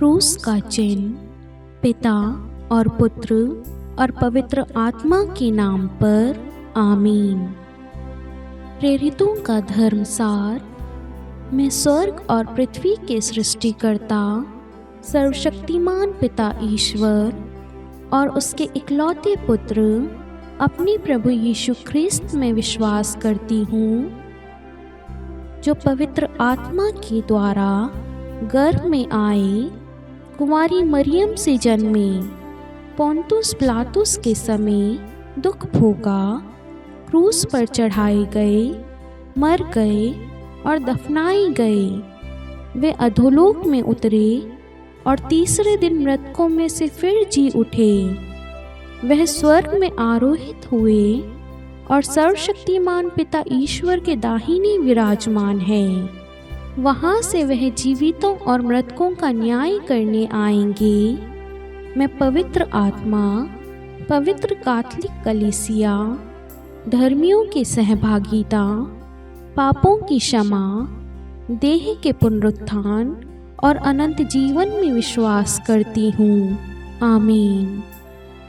क्रूस का चिन्ह पिता और पुत्र और पवित्र आत्मा के नाम पर आमीन। प्रेरितों का धर्मसार। मैं स्वर्ग और पृथ्वी के सृष्टिकर्ता सर्वशक्तिमान पिता ईश्वर और उसके इकलौते पुत्र अपने प्रभु यीशु ख्रिस्त में विश्वास करती हूँ, जो पवित्र आत्मा के द्वारा गर्भ में आए, कुंवारी मरियम से जन्मे, पोंतुस पिलातुस के समय दुख भोगा, क्रूस पर चढ़ाए गए, मर गए और दफनाए गए। वे अधोलोक में उतरे और तीसरे दिन मृतकों में से फिर जी उठे। वह स्वर्ग में आरोहित हुए और सर्वशक्तिमान पिता ईश्वर के दाहिने विराजमान है। वहाँ से वह जीवितों और मृतकों का न्याय करने आएंगे। मैं पवित्र आत्मा, पवित्र कैथोलिक कलीसिया, धर्मियों की सहभागिता, पापों की क्षमा, देह के पुनरुत्थान और अनंत जीवन में विश्वास करती हूँ। आमीन।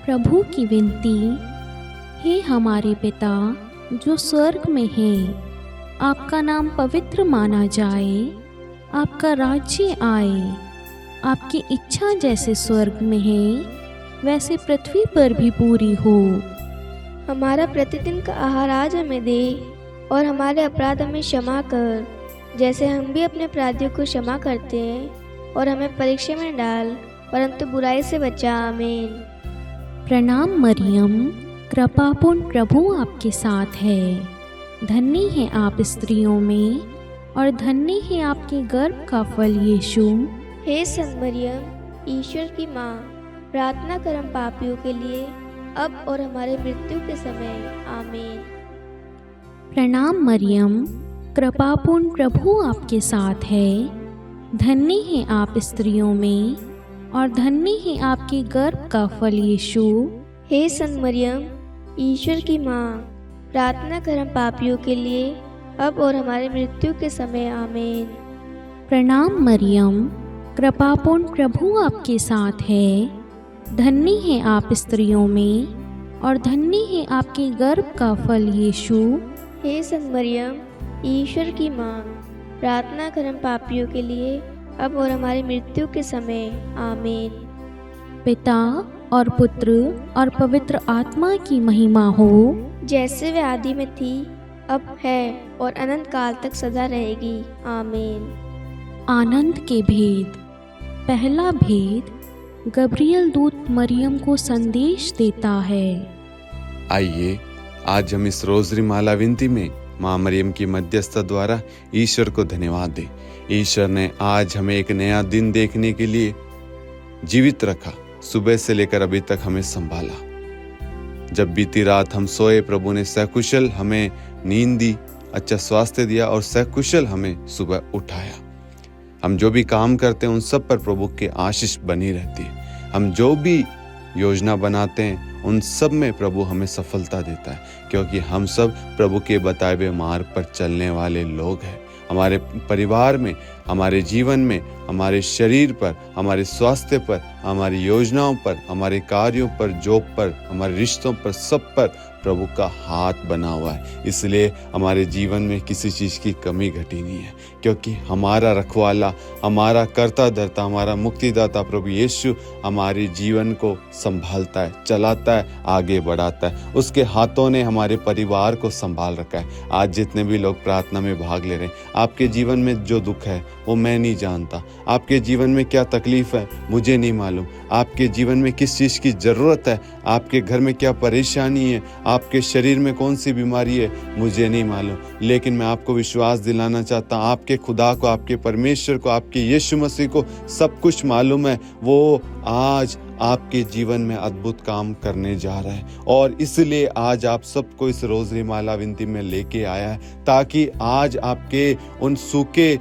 प्रभु की विनती। हे हमारे पिता जो स्वर्ग में है, आपका नाम पवित्र माना जाए, आपका राज्य आए, आपकी इच्छा जैसे स्वर्ग में है वैसे पृथ्वी पर भी पूरी हो। हमारा प्रतिदिन का आहार आज हमें दे और हमारे अपराध हमें क्षमा कर, जैसे हम भी अपने अपराधियों को क्षमा करते हैं, और हमें परीक्षा में डाल परंतु बुराई से बचा। आमीन। प्रणाम मरियम, कृपापूर्ण प्रभु आपके साथ है। धन्य है आप स्त्रियों में और धन्य है आपके गर्भ का फल यीशु। हे संत मरियम, ईश्वर की माँ, प्रार्थना कर हम पापियों के लिए, अब और हमारे मृत्यु के समय। आमीन। प्रणाम मरियम, कृपापूर्ण प्रभु आपके साथ है। धन्य है आप स्त्रियों में और धन्य है आपके गर्भ का फल यीशु। हे संत मरियम, ईश्वर की माँ, प्रार्थना कर हम पापियों के लिए, अब और हमारे मृत्यु के समय। आमीन। प्रणाम मरियम, कृपापूर्ण प्रभु आपके साथ है। धन्य है आप स्त्रियों में और धन्य है आपके गर्भ का फल यीशु। हे संत मरियम, ईश्वर की माँ, प्रार्थना कर हम पापियों के लिए, अब और हमारी मृत्यु के समय। आमीन। पिता और पुत्र और पवित्र आत्मा की महिमा हो, जैसे वे आदि में थी, अब है और अनंत काल तक सदा रहेगी। आमीन। आनंद के भेद। पहला भेद, गब्रियल दूत मरियम को संदेश देता है। आइए आज हम इस रोजरी माला विनती में माँ मरियम की मध्यस्थता द्वारा ईश्वर को धन्यवाद दें। ईश्वर ने आज हमें एक नया दिन देखने के लिए जीवित रखा, सुबह से लेकर अभी तक हमें संभाला। जब बीती रात हम सोए, प्रभु ने सकुशल हमें नींद दी, अच्छा स्वास्थ्य दिया और सकुशल हमें सुबह उठाया। हम जो भी काम करते हैं उन सब पर प्रभु की आशीष बनी रहती है। हम जो भी योजना बनाते हैं उन सब में प्रभु हमें सफलता देता है, क्योंकि हम सब प्रभु के बताए हुए मार्ग पर चलने वाले लोग हैं। हमारे परिवार में, हमारे जीवन में, हमारे शरीर पर, हमारे स्वास्थ्य पर, हमारी योजनाओं पर, हमारे कार्यों पर, जॉब पर, हमारे रिश्तों पर, सब पर प्रभु का हाथ बना हुआ है। इसलिए हमारे जीवन में किसी चीज़ की कमी घटी नहीं है, क्योंकि हमारा रखवाला, हमारा कर्ता धर्ता, हमारा मुक्तिदाता प्रभु यीशु हमारे जीवन को संभालता है, चलाता है, आगे बढ़ाता है। उसके हाथों ने हमारे परिवार को संभाल रखा है। आज जितने भी लोग प्रार्थना में भाग ले रहे हैं, आपके जीवन में जो दुख है वो मैं नहीं जानता, आपके जीवन में क्या तकलीफ है मुझे नहीं मालूम, आपके जीवन में किस चीज़ की ज़रूरत है, आपके घर में क्या परेशानी है, आपके शरीर में कौन सी बीमारी है मुझे नहीं मालूम, लेकिन मैं आपको विश्वास दिलाना चाहता हूँ, आपके खुदा को, आपके परमेश्वर को, आपके यीशु मसीह को सब कुछ मालूम है। वो आज आपके जीवन में अद्भुत काम करने जा रहा है और इसलिए आज आप सबको इस रोजरी माला विनती में लेके आया है, ताकि आज आपके उन सूखे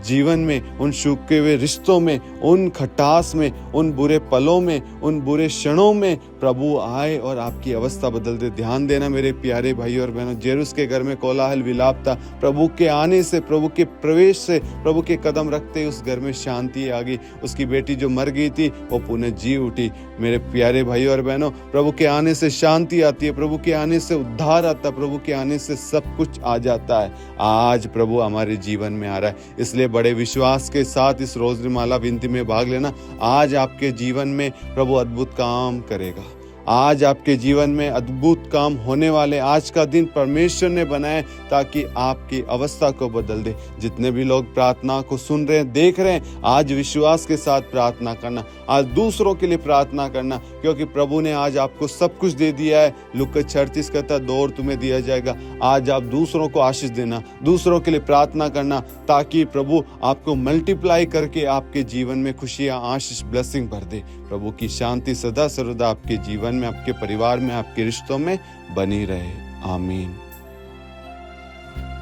जीवन में, उन सूखे हुए रिश्तों में, उन खटास में, उन बुरे पलों में, उन बुरे क्षणों में प्रभु आए और आपकी अवस्था बदल दे। ध्यान देना मेरे प्यारे भाई और बहनों, जेरुस के घर में कोलाहल विलाप था, प्रभु के आने से, प्रभु के प्रवेश से, प्रभु के कदम रखते उस घर में शांति आ गई। उसकी बेटी जो मर गई थी वो पुनः जी उठी। मेरे प्यारे भाई और बहनों, प्रभु के आने से शांति आती है, प्रभु के आने से उद्धार आता है, प्रभु के आने से सब कुछ आ जाता है। आज प्रभु हमारे जीवन में आ रहा है, इसलिए बड़े विश्वास के साथ इस रोज़री माला विनती में भाग लेना। आज आपके जीवन में प्रभु अद्भुत काम करेगा। आज आपके जीवन में अद्भुत काम होने वाले। आज का दिन परमेश्वर ने बनाया ताकि आपकी अवस्था को बदल दे। जितने भी लोग प्रार्थना को सुन रहे हैं, देख रहे हैं, आज विश्वास के साथ प्रार्थना करना, आज दूसरों के लिए प्रार्थना करना, क्योंकि प्रभु ने आज आपको सब कुछ दे दिया है। लूका 36 कहता, दो और तुम्हें दिया जाएगा। आज आप दूसरों को आशीष देना, दूसरों के लिए प्रार्थना करना, ताकि प्रभु आपको मल्टीप्लाई करके आपके जीवन में खुशियां, आशीष, ब्लेसिंग भर दे। प्रभु की शांति सदा सर्वदा आपके जीवन में, आपके परिवार में, आपके रिश्तों में बनी रहे। आमीन।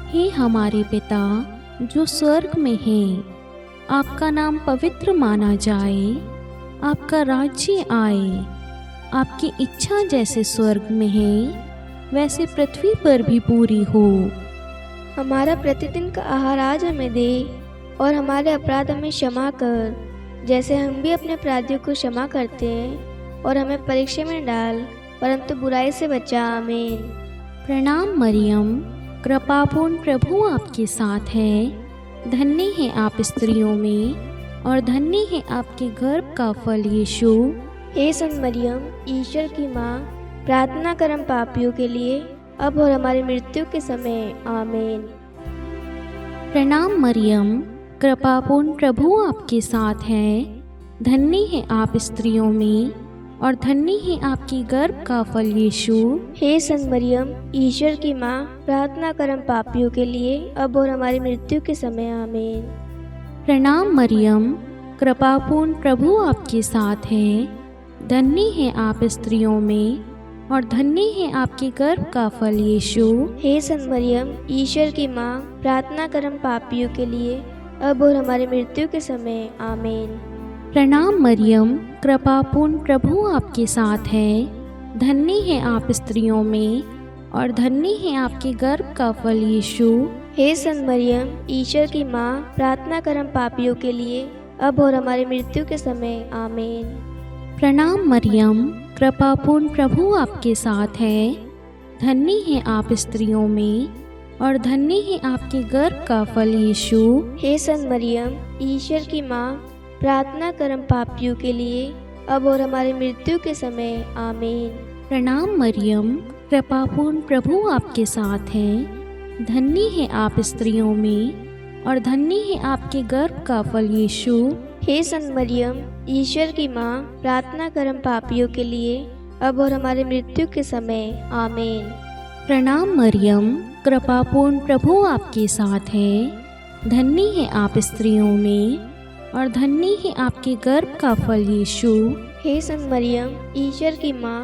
हे हमारे पिता जो स्वर्ग में है, आपका नाम पवित्र माना जाए, आपका राज्य आए, आपकी इच्छा जैसे स्वर्ग में है वैसे पृथ्वी पर भी पूरी हो। हमारा प्रतिदिन का आहार आज हमें दे, और हमारे अपराध हमें क्षमा कर, जैसे हम भी अपने अपराधियों को क्षमा करते हैं, और हमें परीक्षा में डाल, परंतु बुराई से बचा। आमीन। प्रणाम मरियम, कृपापूर्ण प्रभु आपके साथ है, धन्य है आप स्त्रियों में और धन्य है आपके गर्भ का फल यीशु। हे संत मरियम, ईश्वर की माँ, प्रार्थना कर हम पापियों के लिए, अब और हमारी मृत्यु के समय। आमीन। प्रणाम मरियम, कृपापूर्ण प्रभु आपके साथ है, धन्य है आप स्त्रियों में और धन्य है आपकी गर्भ का फल यीशु। हे संत मरियम, ईश्वर की माँ, प्रार्थना कर हम पापियों के लिए, अब और हमारी मृत्यु के समय। आमीन। प्रणाम मरियम, कृपापूर्ण प्रभु आपके साथ है, धन्य है आप स्त्रियों में और धन्य है आपके गर्भ का फल यीशु। हे संत मरियम, ईश्वर की माँ, प्रार्थना कर हम पापियों के लिए, अब और हमारी मृत्यु के समय। आमीन। प्रणाम मरियम, कृपापूर्ण प्रभु आपके साथ है, धन्य है आप स्त्रियों में और धन्य है आपके गर्भ का फल यीशु। हे संत मरियम, ईश्वर की माँ, प्रार्थना कर हम पापियों के लिए, अब और हमारी मृत्यु के समय। आमीन। प्रणाम मरियम, कृपापूर्ण प्रभु आपके साथ है, धन्य है आप स्त्रियों में और धन्य है आपके गर्भ का फल यीशु। हे संत मरियम, ईश्वर की माँ, प्रार्थना कर हम पापियों के लिए, अब और हमारी मृत्यु के समय। आमीन। प्रणाम मरियम, कृपापूर्ण प्रभु आपके साथ है, धन्य है आप स्त्रियों में और धन्य है आपके गर्भ का फल यीशु। हे संत मरियम, ईश्वर की माँ, प्रार्थना कर हम पापियों के लिए, अब और हमारी मृत्यु के समय। आमीन। प्रणाम मरियम, कृपापूर्ण प्रभु आपके साथ है, धन्य है आप स्त्रियों में और धन्य है आपके गर्भ का फल यीशु। हे संत मरियम, ईश्वर की माँ,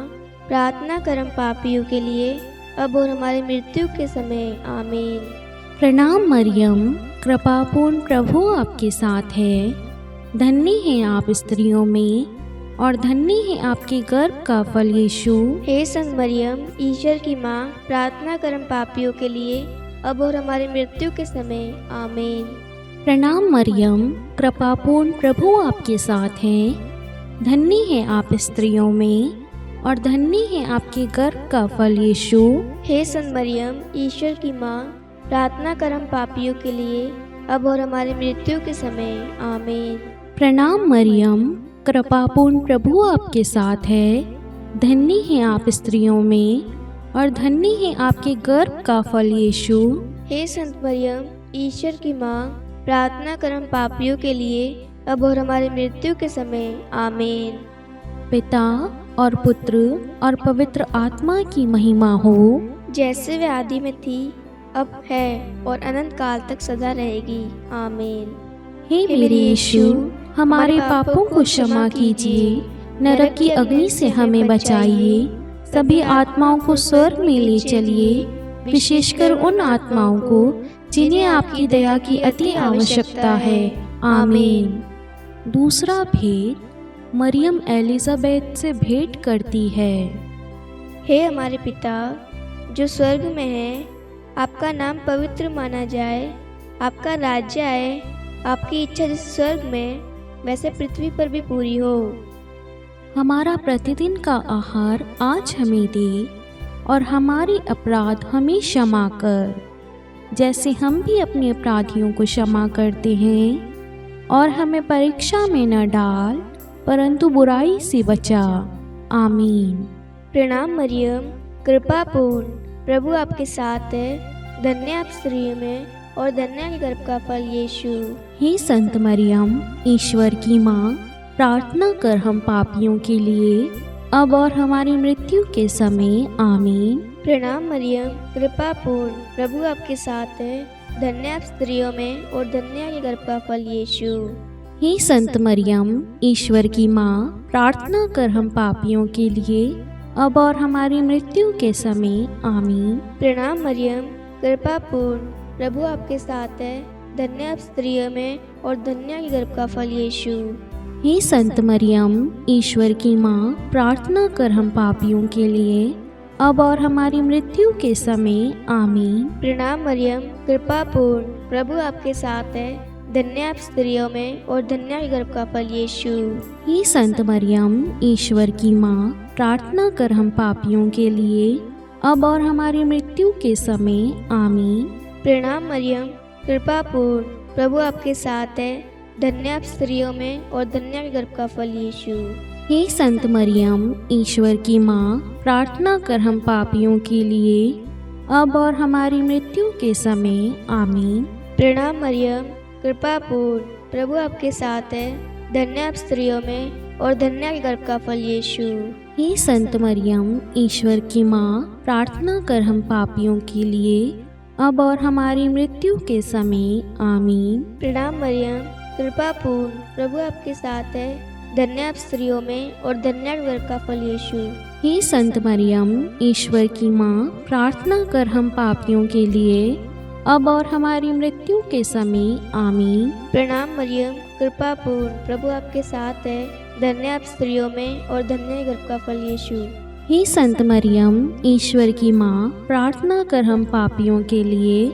प्रार्थना कर हम पापियों के लिए, अब और हमारी मृत्यु के समय। आमीन। प्रणाम मरियम, कृपापूर्ण प्रभु आपके साथ है, धन्य है आप स्त्रियों में और धन्य है आपके गर्भ का फल यीशु। हे संत मरियम, ईश्वर की माँ, प्रार्थना कर हम पापियों के लिए, अब और हमारी मृत्यु के समय। आमीन। प्रणाम मरियम, कृपापूर्ण प्रभु आपके साथ है, धन्य है आप स्त्रियों में और धन्य है आपके गर्भ का फल यीशु। हे संत मरियम, ईश्वर की माँ, प्रार्थना कर हम पापियों के लिए, अब और हमारी मृत्यु के समय। आमीन। प्रणाम मरियम, कृपापूर्ण प्रभु आपके साथ है, धन्य है आप स्त्रियों में और धन्य है आपके गर्भ का फल यीशु। हे संत मरियम, ईश्वर की माँ, प्रार्थना कर हम पापियों के लिए, अब और हमारी मृत्यु के समय। आमीन। पिता और पुत्र और पवित्र आत्मा की महिमा हो, जैसे वे आदि में थी, अब है और अनंत काल तक सदा रहेगी। आमीन। हे मेरे यीशु, हमारे पापों को क्षमा कीजिए, नरक की अग्नि से हमें बचाइए, सभी आत्माओं को स्वर्ग में ले चलिए, विशेषकर उन आत्माओं को जिन्हें आपकी दया की अति आवश्यकता है। आमीन। दूसरा भेद, मरियम एलिजाबेथ से भेंट करती है। हे हमारे पिता जो स्वर्ग में है, आपका नाम पवित्र माना जाए, आपका राज्य आए, आपकी इच्छा जैसे स्वर्ग में वैसे पृथ्वी पर भी पूरी हो। हमारा प्रतिदिन का आहार आज हमें दे, और हमारे अपराध हमें क्षमा कर, जैसे हम भी अपने अपराधियों को क्षमा करते हैं, और हमें परीक्षा में न डाल, परंतु बुराई से बचा। आमीन। प्रणाम मरियम, कृपा पूर्ण, प्रभु आपके साथ है, धन्य आप स्त्रियों में और धन्य है गर्भ का फल यीशु। हे संत मरियम, ईश्वर की माँ, प्रार्थना कर हम पापियों के लिए, अब और हमारी मृत्यु के समय। आमीन। प्रणाम मरियम, कृपा पूर्ण, प्रभु आपके साथ है, धन्य आप स्त्रियों में और धन्य है गर्भ का फल यीशु। हे संत मरियम, ईश्वर की माँ, प्रार्थना कर हम पापियों के लिए, अब और हमारी मृत्यु के समय। आमीन। प्रणाम मरियम, कृपा पूर्ण, प्रभु आपके साथ है, धन्य आप स्त्रियों में और धन्य है गर्भ का फल यीशु। हे संत मरियम, ईश्वर की माँ, प्रार्थना कर हम पापियों के लिए, अब और हमारी मृत्यु के समय। आमीन। प्रणाम मरियम, कृपा पूर्ण, प्रभु आपके साथ है, धन्य आप स्त्रियों में और धन्य है गर्भ का फल यीशु। हे संत मरियम, ईश्वर की माँ, प्रार्थना कर हम पापियों के लिए, अब और हमारी मृत्यु के समय। आमीन। प्रणाम मरियम, कृपा पूर्ण, प्रभु आपके साथ है, धन्य आप स्त्रियों में और धन्य है गर्भ का फल यीशु। हे संत मरियम, ईश्वर की माँ, प्रार्थना कर हम पापियों के लिए, अब और हमारी मृत्यु के समय। आमीन। प्रणाम मरियम, कृपा पूर्ण, प्रभु आपके साथ है, धन्य आप स्त्रियों में और धन्य है गर्भ का फल यीशु। हे संत मरियम, ईश्वर की माँ, प्रार्थना कर हम पापियों के लिए, अब और हमारी मृत्यु के समय। आमीन। प्रणाम मरियम, कृपा पूर्ण, प्रभु आपके साथ है, धन्य आप स्त्रियों में और धन्य है गर्भ का फल यीशु। हे संत मरियम, ईश्वर की माँ, प्रार्थना कर हम पापियों के लिए, अब और हमारी मृत्यु के समय। आमीन। प्रणाम मरियम, कृपा पूर्ण, प्रभु आपके साथ है, धन्य आप स्त्रियों में और धन्य है गर्भ का फल यीशु। हे संत मरियम, ईश्वर की माँ, प्रार्थना कर हम पापियों के लिए,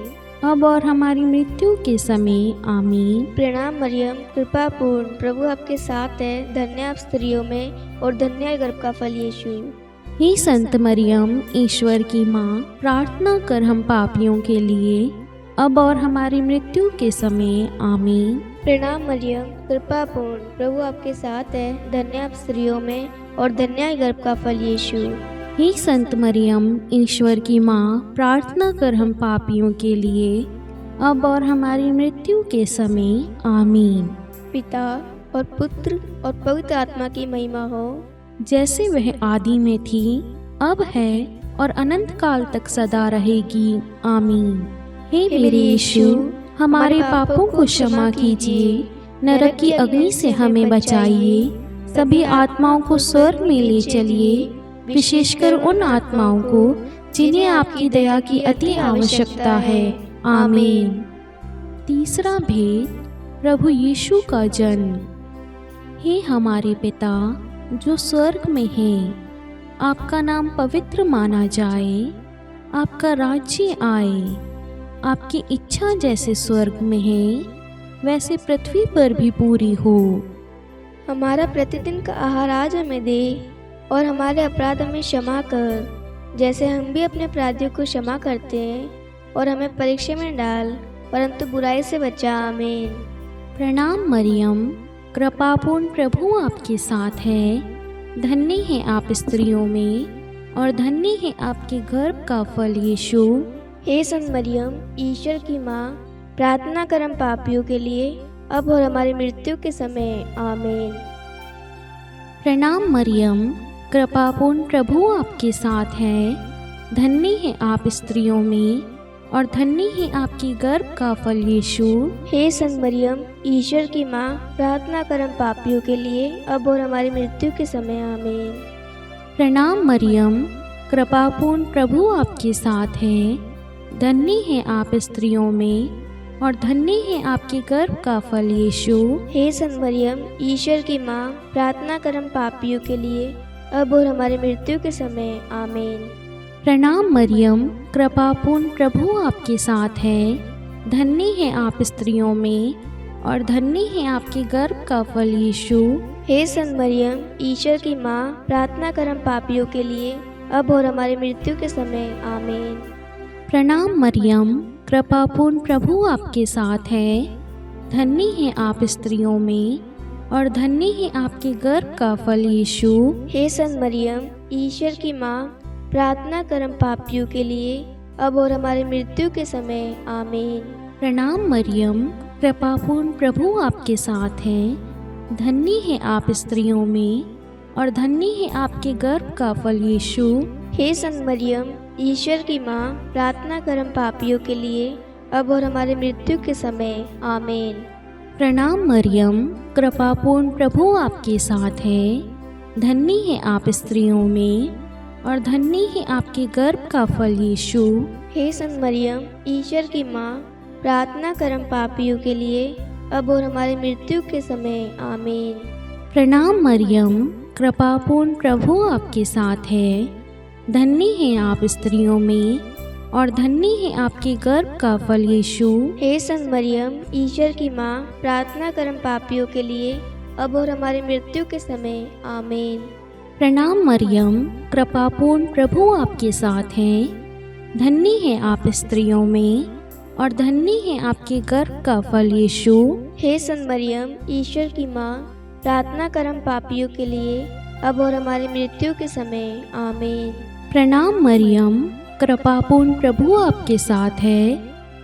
अब और हमारी मृत्यु के समय। आमीन। प्रणाम मरियम, कृपा पूर्ण, प्रभु आपके साथ है, धन्य आप स्त्रियों में और धन्य है गर्भ का फल यीशु। हे संत मरियम, ईश्वर की माँ, प्रार्थना कर हम पापियों के लिए, अब और हमारी मृत्यु के समय। आमीन। प्रणाम मरियम, कृपा पूर्ण, प्रभु आपके साथ है, धन्य आप स्त्रियों में और धन्य है गर्भ का फल यीशु। हे संत मरियम, ईश्वर की माँ, प्रार्थना कर हम पापियों के लिए, अब और हमारी मृत्यु के समय। आमीन। पिता और पुत्र और पवित्र आत्मा की महिमा हो, जैसे वह आदि में थी, अब है और अनंत काल तक सदा रहेगी। आमीन। हे मेरे यीशु, हमारे पापों को क्षमा कीजिए, नरक की अग्नि से हमें बचाइए, सभी आत्माओं को स्वर्ग में ले चलिए, विशेषकर उन आत्माओं को जिन्हें आपकी दया की अति आवश्यकता है। आमीन। तीसरा भेद, प्रभु यीशु का जन्म। हे हमारे पिता जो स्वर्ग में है, आपका नाम पवित्र माना जाए, आपका राज्य आए, आपकी इच्छा जैसे स्वर्ग में है वैसे पृथ्वी पर भी पूरी हो। हमारा प्रतिदिन का आहार आज हमें दे, और हमारे अपराध हमें क्षमा कर, जैसे हम भी अपने अपराधियों को क्षमा करते हैं, और हमें परीक्षा में डाल, परंतु बुराई से बचा। आमीन। प्रणाम मरियम, कृपापूर्ण, प्रभु आपके साथ है, धन्य है आप स्त्रियों में और धन्य है आपके गर्भ का फल यीशु। हे संत मरियम, ईश्वर की माँ, प्रार्थना कर हम पापियों के लिए, अब और हमारी मृत्यु के समय। आमीन। प्रणाम मरियम, कृपापूर्ण, प्रभु आपके साथ है, धन्य है आप स्त्रियों में और धन्य है आपकी गर्भ का फल यीशु। हे संत मरियम, ईश्वर की माँ, प्रार्थना कर हम पापियों के लिए, अब और हमारी मृत्यु के समय। आमीन। प्रणाम मरियम, कृपापूर्ण, प्रभु आपके साथ है, धन्य है आप स्त्रियों में और धन्य है आपके गर्भ का फल यीशु। हे संत मरियम, ईश्वर की माँ, प्रार्थना कर हम पापियों के लिए, अब और हमारी मृत्यु के समय। आमीन। प्रणाम मरियम, कृपापूर्ण प्रभु आपके साथ है। धन्य है आप स्त्रियों में और धन्य है आपके गर्भ का फल यीशु। हे संत मरियम, ईश्वर की माँ, प्रार्थना कर हम पापियों के लिए, अब और हमारी मृत्यु के समय। आमीन। प्रणाम मरियम, कृपापूर्ण प्रभु आपके साथ है। धन्य है आप स्त्रियों में और धन्य है आपके गर्भ का फल यीशु। हे संत मरियम, ईश्वर की माँ, प्रार्थना कर हम पापियों के लिए, अब और हमारी मृत्यु के समय। आमीन। प्रणाम मरियम, कृपापूर्ण प्रभु आपके साथ है। धन्य है आप स्त्रियों में और धन्य है आपके गर्भ का फल यीशु। हे संत मरियम, ईश्वर की माँ, प्रार्थना कर हम पापियों के लिए, अब और हमारी मृत्यु के समय। आमीन। प्रणाम मरियम, कृपापूर्ण प्रभु आपके साथ है। धन्य है आप स्त्रियों में और धन्य है आपके गर्भ का फल यीशु। हे संत मरियम, ईश्वर की माँ, प्रार्थना कर हम पापियों के लिए, अब और हमारी मृत्यु के समय। आमीन। प्रणाम मरियम, कृपापूर्ण प्रभु आपके साथ है। धन्य है आप स्त्रियों में और धन्य है आपके गर्भ का फल यीशु। हे संत मरियम, ईश्वर की माँ, प्रार्थना कर हम पापियों के लिए, अब और हमारी मृत्यु के समय। आमीन। प्रणाम मरियम, कृपापूर्ण प्रभु आपके साथ है। धन्य है आप स्त्रियों में और धन्य है आपके गर्भ का फल यीशु। हे संत मरियम, ईश्वर की माँ, प्रार्थना कर हम पापियों के लिए, अब और हमारी मृत्यु के समय। आमीन। प्रणाम मरियम, कृपापूर्ण प्रभु आपके साथ है।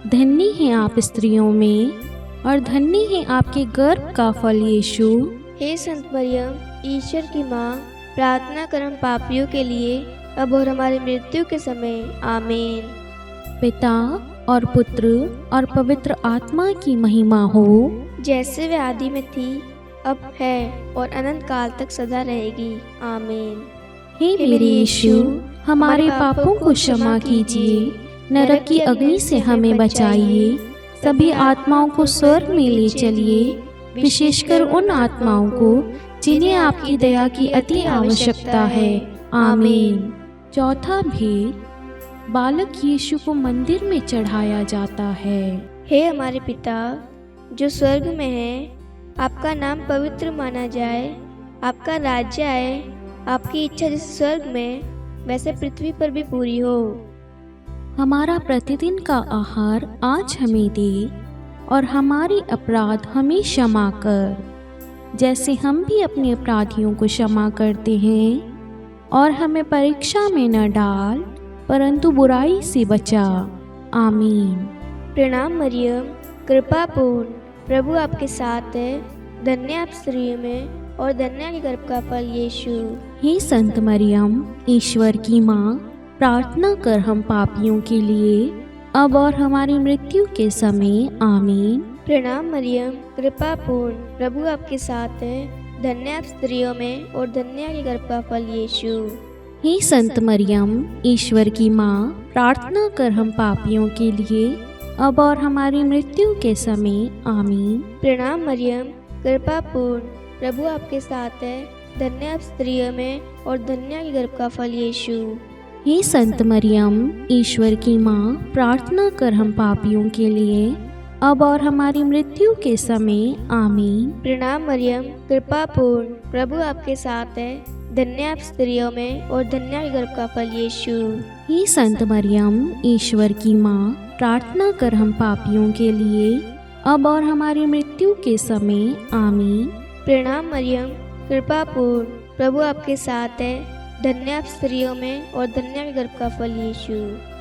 धन्य है आप स्त्रियों में और धन्य है आपके गर्भ का फल यीशु। हे संत मरियम, ईश्वर की माँ, प्रार्थना कर हम पापियों के लिए, अब और हमारी मृत्यु के समय। आमीन। पिता और पुत्र और पवित्र आत्मा की महिमा हो, जैसे वे आदि में थी, अब है और अनंत काल तक सदा रहेगी। आमीन। हे मेरे यीशु, हमारे पापों को क्षमा कीजिए, नरक की अग्नि से हमें बचाइए, सभी आत्माओं को स्वर्ग में ले चलिए, विशेषकर उन आत्माओं को जिन्हें आपकी दया की अति आवश्यकता है। आमीन। चौथा भेद, बालक यीशु को मंदिर में चढ़ाया जाता है। हे हमारे पिता जो स्वर्ग में है, आपका नाम पवित्र माना जाए, आपका राज्य आए, आपकी इच्छा जैसे स्वर्ग में वैसे पृथ्वी पर भी पूरी हो। हमारा प्रतिदिन का आहार आज हमें दे और हमारे अपराध हमें क्षमा कर, जैसे हम भी अपने अपराधियों को क्षमा करते हैं, और हमें परीक्षा में न डाल परंतु बुराई से बचा। आमीन। प्रणाम मरियम, कृपापूर्ण प्रभु आपके साथ है। धन्य आप स्त्रियों में और धन्य के गर्भ का फल यीशु। हे संत मरियम, ईश्वर की माँ, प्रार्थना कर हम पापियों के लिए, अब और हमारी मृत्यु के समय। आमीन। प्रणाम मरियम, कृपापूर्ण प्रभु आपके साथ है। धन्य आप स्त्रियों में और धन्य के गर्भ का फल यीशु। हे संत मरियम, ईश्वर की माँ, प्रार्थना कर हम पापियों के लिए, अब और हमारी मृत्यु के समय। आमीन। प्रणाम मरियम, कृपापूर्ण प्रभु आपके साथ है। धन्य आप स्त्रियों में और धन्य के गर्भ का फल यीशु। हे संत मरियम, ईश्वर की माँ, प्रार्थना कर हम पापियों के लिए, अब और हमारी मृत्यु के समय। आमीन। प्रणाम मरियम, कृपापूर्ण प्रभु आपके साथ है। धन्य आप स्त्रियों में और धन्य के गर्भ का फल यीशु। हे संत मरियम, ईश्वर की माँ, प्रार्थना कर हम पापियों के लिए, अब और हमारी मृत्यु के समय। आमीन। प्रणाम मरियम, कृपापूर्ण प्रभु आपके साथ है। धन्य आप स्त्रियों में और धन्य के गर्भ का फल यीशु।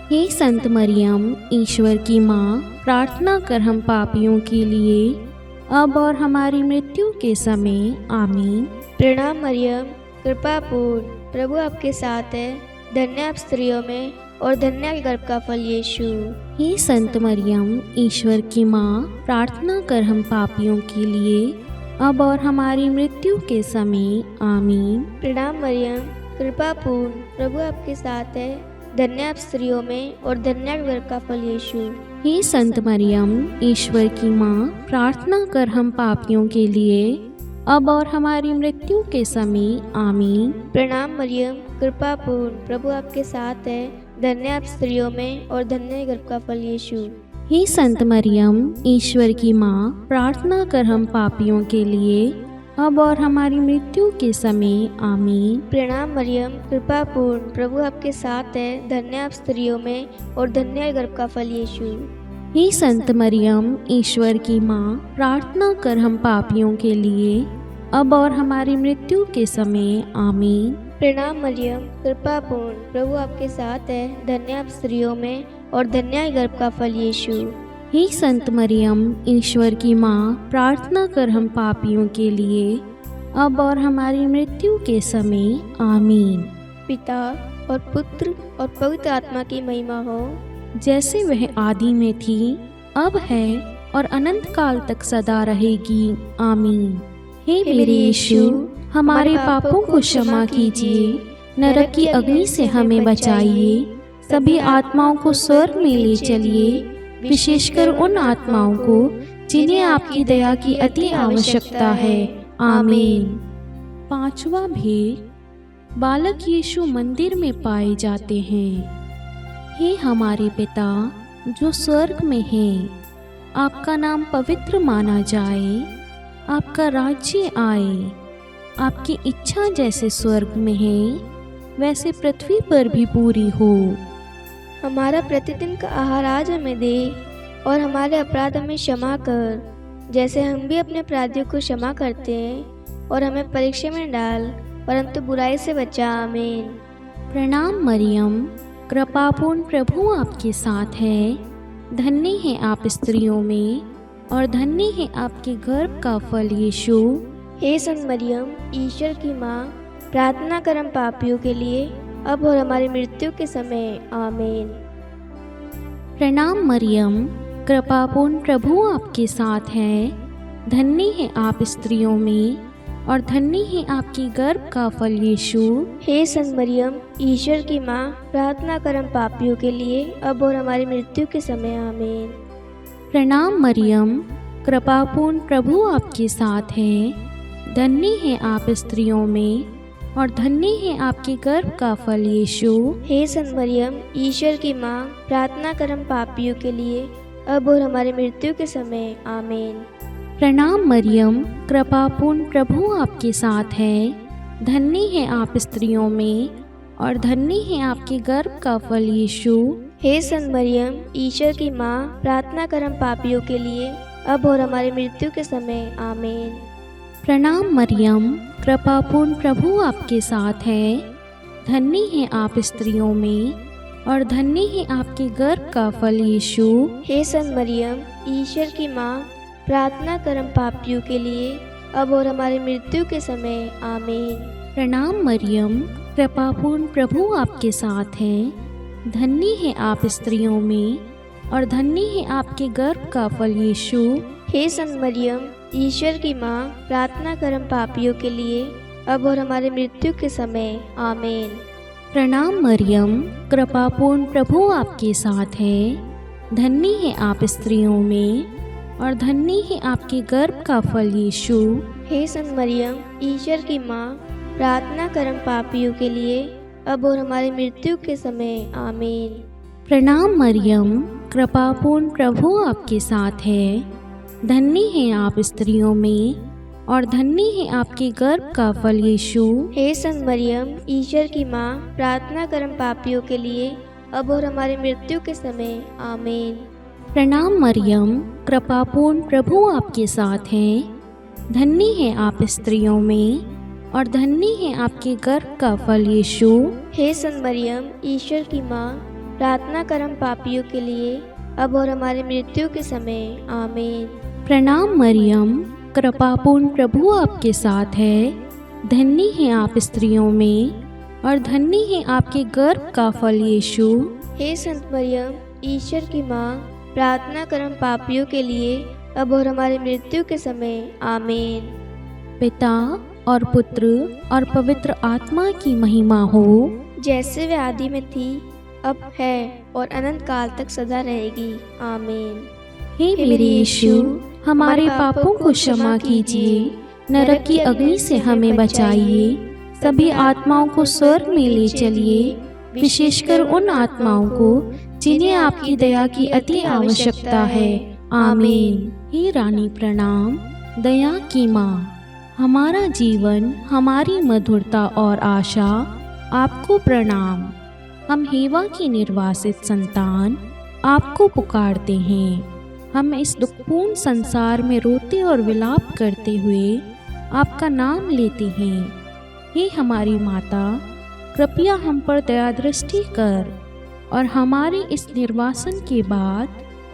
हे संत मरियम, ईश्वर की माँ, प्रार्थना कर हम पापियों के लिए, अब और हमारी मृत्यु के समय। आमीन। प्रणाम मरियम, कृपापूर्ण प्रभु आपके साथ है। धन्य आप स्त्रियों में और धन्य के गर्भ का फल यीशु। हे संत मरियम, ईश्वर की माँ, प्रार्थना कर हम पापियों के लिए, अब और हमारी मृत्यु के समय। आमीन। प्रणाम मरियम, कृपापूर्ण प्रभु आपके साथ है। धन्य आप स्त्रियों में और धन्य आपके गर्भ का फल यीशु। हे संत मरियम, ईश्वर की माँ, प्रार्थना कर हम पापियों के लिए, अब और हमारी मृत्यु के समय। आमीन। प्रणाम मरियम, कृपा पूर्ण, प्रभु आपके साथ है। धन्य आप स्त्रियों में और धन्य गर्भ का फल यीशु। हे संत मरियम, ईश्वर की माँ, प्रार्थना कर हम पापियों के लिए, अब और हमारी मृत्यु के समय। आमीन। प्रणाम मरियम, कृपा पूर्ण, प्रभु आपके साथ है। धन्य आप स्त्रियों में और धन्य गर्भ का फल यीशु। हे संत मरियम, ईश्वर की माँ, प्रार्थना कर हम पापियों के लिए, अब और हमारी मृत्यु के समय। आमीन। प्रणाम मरियम, कृपा पूर्ण, प्रभु आपके साथ है। धन्य आप स्त्रियों में और धन्य गर्भ का फल यीशु। हे संत मरियम, ईश्वर की माँ, प्रार्थना कर हम पापियों के लिए, अब और हमारी मृत्यु के समय। आमीन। पिता और पुत्र और पवित्र आत्मा की महिमा हो, जैसे वह आदि में थी, अब है और अनंत काल तक सदा रहेगी। आमीन। हे मेरे यीशु, हमारे पापों को क्षमा कीजिए, नरक की अग्नि से हमें बचाइए, सभी आत्माओं को स्वर्ग में ले चलिए, विशेषकर उन आत्माओं को जिन्हें आपकी दया की अति आवश्यकता है। आमीन। पांचवा भेद, बालक यीशु मंदिर में पाए जाते हैं। हे हमारे पिता जो स्वर्ग में हैं, आपका नाम पवित्र माना जाए, आपका राज्य आए, आपकी इच्छा जैसे स्वर्ग में है वैसे पृथ्वी पर भी पूरी हो। हमारा प्रतिदिन का आहार आज हमें दे, और हमारे अपराध हमें क्षमा कर, जैसे हम भी अपने अपराधियों को क्षमा करते हैं, और हमें परीक्षा में डाल, परंतु बुराई से बचा। आमीन। प्रणाम मरियम, कृपापूर्ण, प्रभु आपके साथ है। धन्य है आप स्त्रियों में, और धन्य है आपके गर्भ का फल यीशु। हे संत मरियम, ईश्वर की माँ, प्रार्थना कर हम पापियों के लिए, अब और हमारी मृत्यु के समय। आमीन। प्रणाम मरियम, कृपापूर्ण, प्रभु आपके साथ है। धन्य है आप स्त्रियों में, और धन्य है आपकी गर्भ का फल यीशु। हे संत मरियम, ईश्वर की माँ, प्रार्थना कर हम पापियों के लिए, अब और हमारी मृत्यु के समय। आमीन। प्रणाम मरियम, कृपापूर्ण, प्रभु आपके साथ है। धन्य है आप स्त्रियों में, और धन्य है आपके गर्भ का फल यीशु। हे संत मरियम, ईश्वर की माँ, प्रार्थना कर हम पापियों के लिए, अब और हमारी मृत्यु के समय। आमीन। प्रणाम मरियम, कृपापूर्ण, प्रभु आपके साथ है। धन्य है आप स्त्रियों में, और धन्य है आपके गर्भ का फल यीशु। हे संत मरियम, ईश्वर की माँ, प्रार्थना कर हम पापियों के लिए, अब और हमारी मृत्यु के समय। आमीन। प्रणाम मरियम, कृपापूर्ण, प्रभु आपके साथ है। धन्य है आप स्त्रियों में, और धन्य है आपके गर्भ का फल यीशु। हे संत मरियम, ईश्वर की माँ, प्रार्थना कर हम पापियों के लिए, अब और हमारी मृत्यु के समय। आमीन। प्रणाम मरियम, कृपापूर्ण, प्रभु आपके साथ है। धन्य है आप स्त्रियों में, और धन्य है आपके गर्भ का फल यीशु। हे संत मरियम, ईश्वर की माँ, प्रार्थना कर हम पापियों के लिए, अब और हमारी मृत्यु के समय। आमीन। प्रणाम मरियम, कृपापूर्ण, प्रभु आपके साथ है। धन्य है आप स्त्रियों में, और धन्य है आपके गर्भ का फल यीशु। हे संत मरियम, ईश्वर की माँ, प्रार्थना कर हम पापियों के लिए, अब और हमारी मृत्यु के समय। आमीन। प्रणाम मरियम, कृपापूर्ण, प्रभु आपके साथ है। धन्य है आप स्त्रियों में, और धन्य है आपके गर्भ का फल यीशु। हे संत मरियम, ईश्वर की माँ, प्रार्थना कर हम पापियों के लिए, अब और हमारी मृत्यु के समय। आमीन। प्रणाम मरियम, कृपापूर्ण, प्रभु आपके साथ है। धन्य है आप स्त्रियों में, और धन्य है आपके गर्भ का फल यीशु। हे संत मरियम, ईश्वर की माँ, प्रार्थना कर हम पापियों के लिए, अब और हमारी मृत्यु के समय। आमीन। प्रणाम मरियम, कृपापूर्ण, प्रभु आपके साथ है। धन्य है आप स्त्रियों में, और धन्य है आपके गर्भ का फल यीशु। हे संत मरियम, ईश्वर की माँ, प्रार्थना कर हम पापियों के लिए, अब और हमारी मृत्यु के समय। आमीन। पिता और पुत्र और पवित्र आत्मा की महिमा हो, जैसे वे आदि में थी, अब है और अनंत काल तक सदा रहेगी। आमीन। हे मेरे यीशु, हमारे पापों को क्षमा कीजिए, नरक की अग्नि से हमें बचाइए, सभी आत्माओं को स्वर्ग में ले चलिए, विशेषकर उन आत्माओं को जिन्हें आपकी दया की अति आवश्यकता है। आमीन। हे रानी प्रणाम, दया की माँ, हमारा जीवन, हमारी मधुरता और आशा, आपको प्रणाम। हम हेवा की निर्वासित संतान आपको पुकारते हैं। हम इस दुखपूर्ण संसार में रोते और विलाप करते हुए आपका नाम लेते हैं। हे हमारी माता, कृपया हम पर दया दृष्टि कर और हमारे इस निर्वासन के बाद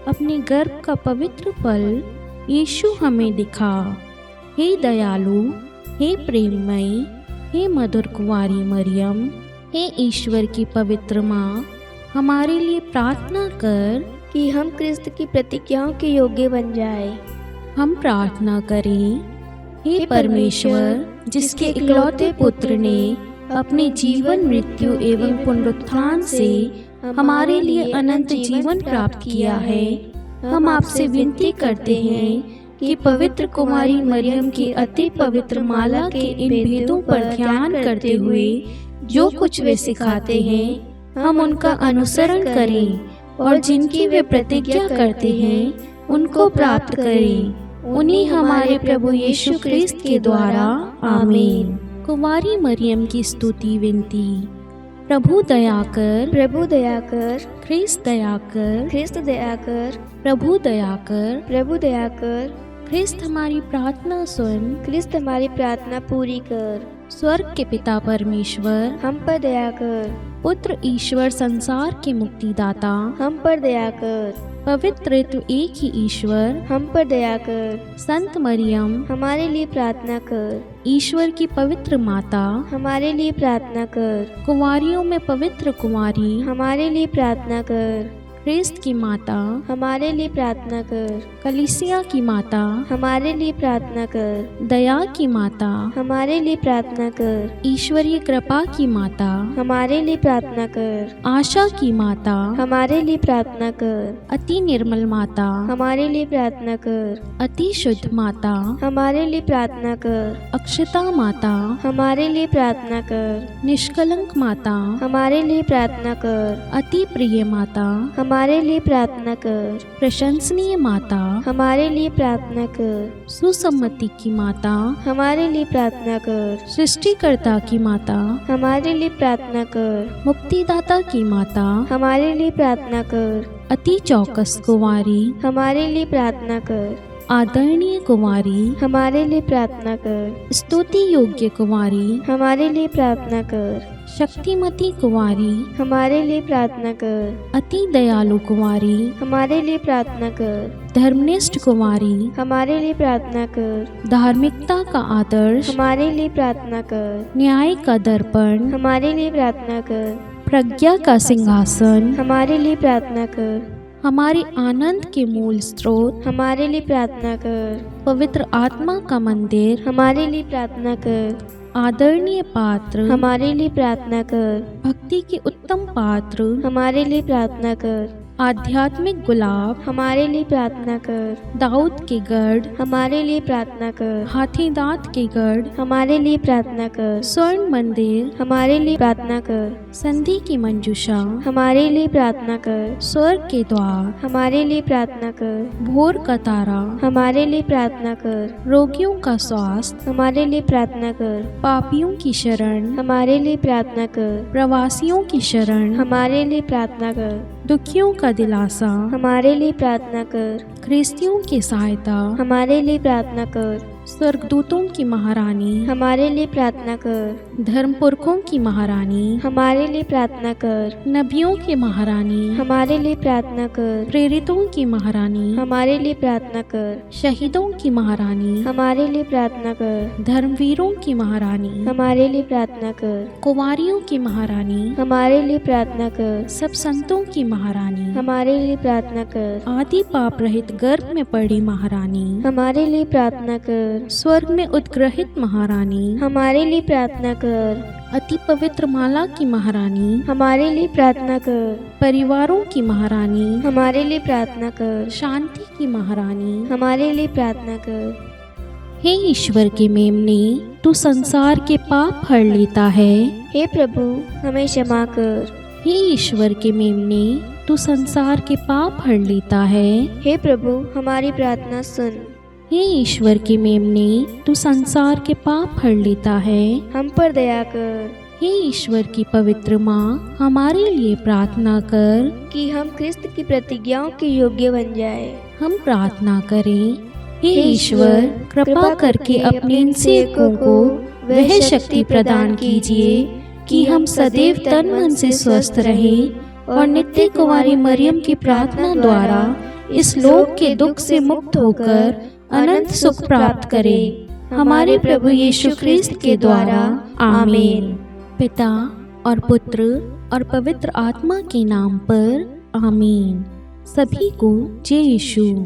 अपने गर्भ का पवित्र फल यीशु हमें दिखा। हे दयालु, हे प्रेममयी, हे मधुर कुंवारी मरियम, हे ईश्वर की पवित्र माँ, हमारे लिए प्रार्थना कर कि हम क्रिस्त की प्रतिज्ञाओं के योग्य बन जाए। हम प्रार्थना करें। हे परमेश्वर, जिसके इकलौते पुत्र ने अपने जीवन, मृत्यु एवं पुनरुत्थान से हमारे लिए अनंत जीवन प्राप्त किया है, हम आपसे विनती करते हैं कि पवित्र कुमारी मरियम की अति पवित्र माला के इन भेदों पर ध्यान करते हुए जो कुछ वे सिखाते हैं, हम उनका अनुसरण करें और जिनकी वे प्रतिज्ञा करते हैं उनको प्राप्त करें। उन्हीं हमारे प्रभु यीशु क्रिस्त के द्वारा। आमीन। कुमारी मरियम की स्तुति विनती। प्रभु दया कर, प्रभु दया कर, ख्रिस्त दया कर, ख्रिस्त दया कर, प्रभु दया कर, प्रभु दया कर, ख्रिस्त हमारी प्रार्थना सुन, ख्रिस्त हमारी प्रार्थना पूरी कर। स्वर्ग के पिता परमेश्वर, हम पर दया कर। पुत्र ईश्वर, संसार के मुक्तिदाता, हम पर दया कर। पवित्र तो एक ही ईश्वर, हम पर दया कर। संत मरियम, हमारे लिए प्रार्थना कर। ईश्वर की पवित्र माता, हमारे लिए प्रार्थना कर। कुंवारियों में पवित्र कुंवारी, हमारे लिए प्रार्थना कर। ख्रिस्त की माता, हमारे लिए प्रार्थना कर। कलीसिया की माता, हमारे लिए प्रार्थना कर। दया की माता, हमारे लिए प्रार्थना कर। ईश्वरीय कृपा की माता, हमारे लिए प्रार्थना कर। आशा की माता, हमारे लिए प्रार्थना कर। अति निर्मल माता, हमारे लिए प्रार्थना कर। अति शुद्ध माता, हमारे लिए प्रार्थना कर। अक्षता माता, हमारे लिए प्रार्थना कर। निष्कलंक माता, हमारे लिए प्रार्थना कर। अति प्रिय माता, हमारे लिए प्रार्थना कर। प्रशंसनीय माता, हमारे लिए प्रार्थना कर। सुसम्मति की माता, हमारे लिए प्रार्थना कर। सृष्टिकर्ता की माता, हमारे लिए प्रार्थना कर। मुक्तिदाता की माता, हमारे लिए प्रार्थना कर। अति चौकस कुंवारी, हमारे लिए प्रार्थना कर। आदरणीय कुंवारी, हमारे लिए प्रार्थना कर। स्तुति योग्य कुंवारी, हमारे लिए प्रार्थना कर। शक्तिमती कुंवारी, हमारे लिए प्रार्थना कर। अति दयालु कुंवारी, हमारे लिए प्रार्थना कर। धर्मनिष्ठ कुंवारी, हमारे लिए प्रार्थना कर। धार्मिकता का आदर्श, हमारे लिए प्रार्थना कर। न्याय का दर्पण, हमारे लिए प्रार्थना कर। प्रज्ञा का सिंहासन, हमारे लिए प्रार्थना कर। हमारे आनंद के मूल स्रोत, हमारे लिए प्रार्थना कर। पवित्र आत्मा का मंदिर, हमारे लिए प्रार्थना कर। आदरणीय पात्र, हमारे लिए प्रार्थना कर। भक्ति के उत्तम पात्र, हमारे लिए प्रार्थना कर। आध्यात्मिक गुलाब, हमारे लिए प्रार्थना कर। दाऊद के गढ़, हमारे लिए प्रार्थना कर। हाथी दांत के गढ़, हमारे लिए प्रार्थना कर। स्वर्ण मंदिर, हमारे लिए प्रार्थना कर। संधि की मंजूषा, हमारे लिए प्रार्थना कर। स्वर्ग के द्वार, हमारे लिए प्रार्थना कर। भोर का तारा, हमारे लिए प्रार्थना कर। रोगियों का स्वास्थ्य, हमारे लिए प्रार्थना कर। पापियों की शरण, हमारे लिए प्रार्थना कर। प्रवासियों की शरण, हमारे लिए प्रार्थना कर। दुखियों का दिलासा, हमारे लिए प्रार्थना कर। ख्रिस्तियों की सहायता, हमारे लिए प्रार्थना कर। स्वर्गदूतों की महारानी, हमारे लिए प्रार्थना कर। धर्मपुरखों की महारानी, हमारे लिए प्रार्थना कर। नबियों की महारानी, हमारे लिए प्रार्थना कर। प्रेरितों की महारानी, हमारे लिए प्रार्थना कर। शहीदों की महारानी, हमारे लिए प्रार्थना कर। धर्मवीरों की महारानी, हमारे लिए प्रार्थना कर। कुंवारियों की महारानी, हमारे लिए प्रार्थना कर। सब संतों की महारानी, हमारे लिए प्रार्थना कर। आदि पाप रहित गर्भ में पड़ी महारानी, हमारे लिए प्रार्थना कर। कर। स्वर्ग में उत्ग्रहित महारानी, हमारे लिए प्रार्थना कर। अति पवित्र माला की महारानी, हमारे लिए प्रार्थना कर। परिवारों की महारानी, हमारे लिए प्रार्थना कर। शांति की महारानी, हमारे लिए प्रार्थना कर। हे ईश्वर के मेमने, तू संसार के पाप हर लेता है। हे प्रभु, हमें क्षमा कर। हे ईश्वर के मेमने, तू संसार के पाप हर लेता है। हे प्रभु, हमारी प्रार्थना सुन। हे ईश्वर के मेमने, तू संसार के पाप हर लेता है। हम पर दया कर हे ईश्वर की पवित्र माँ, हमारे लिए प्रार्थना कर कि हम क्रिस्त की प्रतिज्ञाओं के योग्य बन जाए। हम प्रार्थना करें। हे ईश्वर, कृपा करके अपने इन सेवकों को वह शक्ति प्रदान कीजिए कि हम सदैव तन मन से स्वस्थ रहें और नित्य कुंवारी मरियम की प्रार्थना द्वारा इस लोक के दुख से मुक्त होकर अनंत सुख प्राप्त करें। हमारे प्रभु यीशु ख्रिस्त के द्वारा। आमीन। पिता और पुत्र और पवित्र आत्मा के नाम पर। आमीन। सभी को जय यीशु।